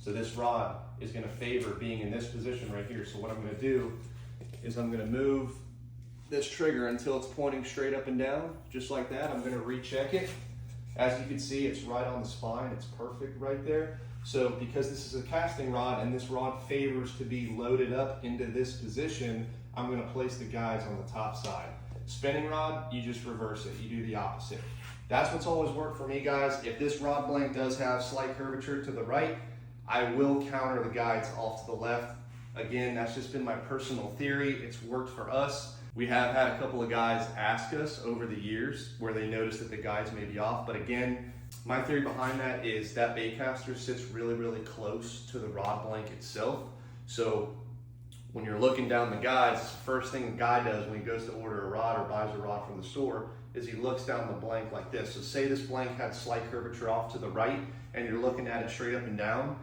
So this rod is gonna favor being in this position right here. So what I'm gonna do is I'm gonna move this trigger until it's pointing straight up and down, just like that. I'm gonna recheck it. As you can see, it's right on the spine. It's perfect right there. So because this is a casting rod and this rod favors to be loaded up into this position, I'm gonna place the guides on the top side. Spinning rod, you just reverse it. You do the opposite. That's what's always worked for me, guys. If this rod blank does have slight curvature to the right, I will counter the guides off to the left. Again, that's just been my personal theory. It's worked for us. We have had a couple of guys ask us over the years where they notice that the guides may be off. But again, my theory behind that is that baitcaster sits really, really close to the rod blank itself. So when you're looking down the guides, the first thing the guy does when he goes to order a rod or buys a rod from the store is he looks down the blank like this. So say this blank had slight curvature off to the right and you're looking at it straight up and down,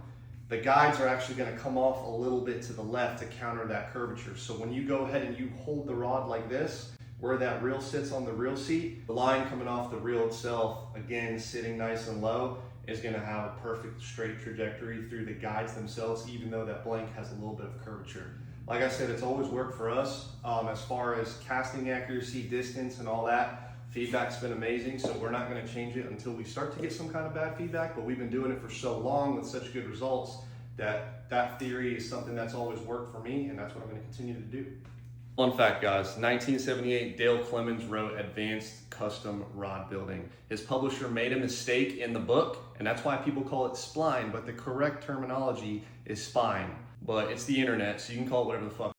the guides are actually gonna come off a little bit to the left to counter that curvature. So when you go ahead and you hold the rod like this, where that reel sits on the reel seat, the line coming off the reel itself, again, sitting nice and low, is gonna have a perfect straight trajectory through the guides themselves, even though that blank has a little bit of curvature. Like I said, it's always worked for us. As far as casting accuracy, distance, and all that, feedback's been amazing, so we're not gonna change it until we start to get some kind of bad feedback, but we've been doing it for so long with such good results that that theory is something that's always worked for me, and that's what I'm gonna continue to do. Fun fact, guys, 1978, Dale Clemens wrote Advanced Custom Rod Building. His publisher made a mistake in the book, and that's why people call it spline, but the correct terminology is spine. But it's the internet, so you can call it whatever the fuck